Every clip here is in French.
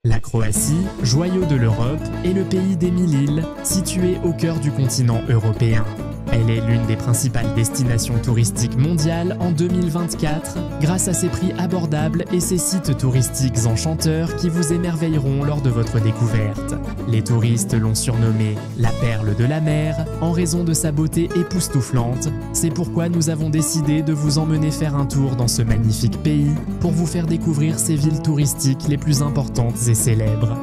La Croatie, joyau de l'Europe, est le pays des 1000 îles, situé au cœur du continent européen. Elle est l'une des principales destinations touristiques mondiales en 2024, grâce à ses prix abordables et ses sites touristiques enchanteurs qui vous émerveilleront lors de votre découverte. Les touristes l'ont surnommée la perle de la mer en raison de sa beauté époustouflante. C'est pourquoi nous avons décidé de vous emmener faire un tour dans ce magnifique pays pour vous faire découvrir ses villes touristiques les plus importantes et célèbres.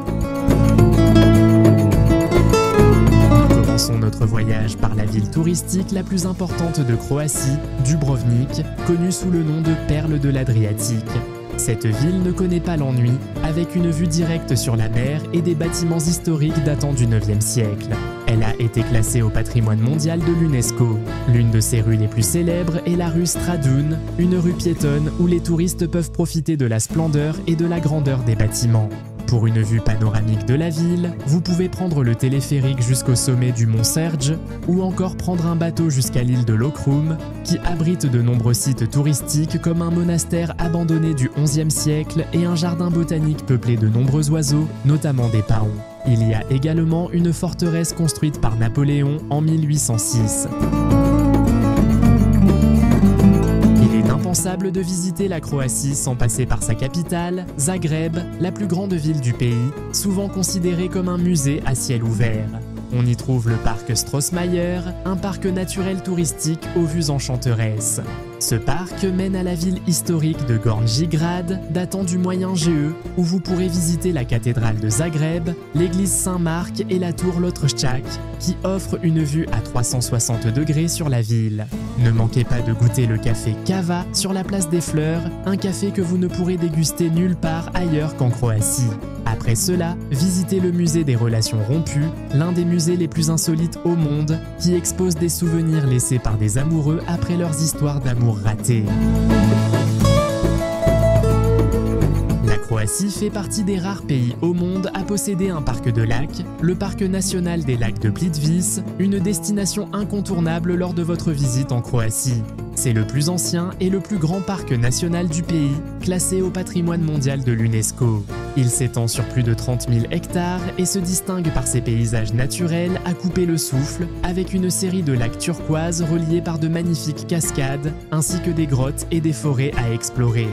Commençons notre voyage par la ville touristique la plus importante de Croatie, Dubrovnik, connue sous le nom de Perle de l'Adriatique. Cette ville ne connaît pas l'ennui, avec une vue directe sur la mer et des bâtiments historiques datant du 9e siècle. Elle a été classée au patrimoine mondial de l'UNESCO. L'une de ses rues les plus célèbres est la rue Stradun, une rue piétonne où les touristes peuvent profiter de la splendeur et de la grandeur des bâtiments. Pour une vue panoramique de la ville, vous pouvez prendre le téléphérique jusqu'au sommet du mont Serge ou encore prendre un bateau jusqu'à l'île de Lokrum qui abrite de nombreux sites touristiques comme un monastère abandonné du XIe siècle et un jardin botanique peuplé de nombreux oiseaux, notamment des paons. Il y a également une forteresse construite par Napoléon en 1806. Impensable de visiter la Croatie sans passer par sa capitale, Zagreb, la plus grande ville du pays, souvent considérée comme un musée à ciel ouvert. On y trouve le parc Strossmayer, un parc naturel touristique aux vues enchanteresses. Ce parc mène à la ville historique de Gornji Grad, datant du Moyen GE, où vous pourrez visiter la cathédrale de Zagreb, l'église Saint-Marc et la tour Lotršćak, qui offrent une vue à 360 degrés sur la ville. Ne manquez pas de goûter le café Kava sur la place des Fleurs, un café que vous ne pourrez déguster nulle part ailleurs qu'en Croatie. Après cela, visitez le musée des relations rompues, l'un des musées les plus insolites au monde, qui expose des souvenirs laissés par des amoureux après leurs histoires d'amour ratées. La Croatie fait partie des rares pays au monde à posséder un parc de lacs, le parc national des lacs de Plitvice, une destination incontournable lors de votre visite en Croatie. C'est le plus ancien et le plus grand parc national du pays, classé au patrimoine mondial de l'UNESCO. Il s'étend sur plus de 30 000 hectares et se distingue par ses paysages naturels à couper le souffle, avec une série de lacs turquoises reliés par de magnifiques cascades, ainsi que des grottes et des forêts à explorer.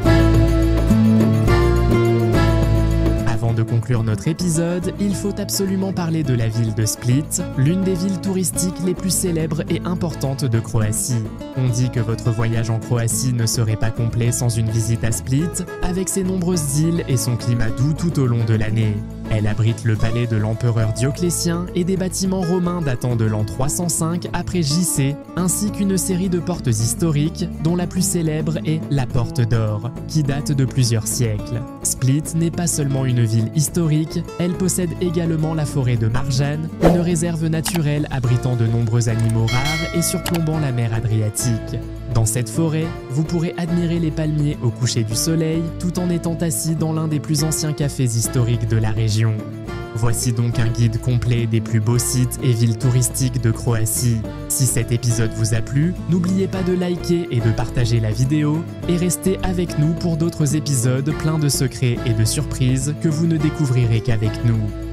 Avant de conclure notre épisode, il faut absolument parler de la ville de Split, l'une des villes touristiques les plus célèbres et importantes de Croatie. On dit que votre voyage en Croatie ne serait pas complet sans une visite à Split, avec ses nombreuses îles et son climat doux tout au long de l'année. Elle abrite le palais de l'empereur Dioclétien et des bâtiments romains datant de l'an 305 après JC, ainsi qu'une série de portes historiques, dont la plus célèbre est la Porte d'Or, qui date de plusieurs siècles. Split n'est pas seulement une ville historique, elle possède également la forêt de Marjan, une réserve naturelle abritant de nombreux animaux rares et surplombant la mer Adriatique. Dans cette forêt, vous pourrez admirer les palmiers au coucher du soleil tout en étant assis dans l'un des plus anciens cafés historiques de la région. Voici donc un guide complet des plus beaux sites et villes touristiques de Croatie. Si cet épisode vous a plu, n'oubliez pas de liker et de partager la vidéo et restez avec nous pour d'autres épisodes pleins de secrets et de surprises que vous ne découvrirez qu'avec nous.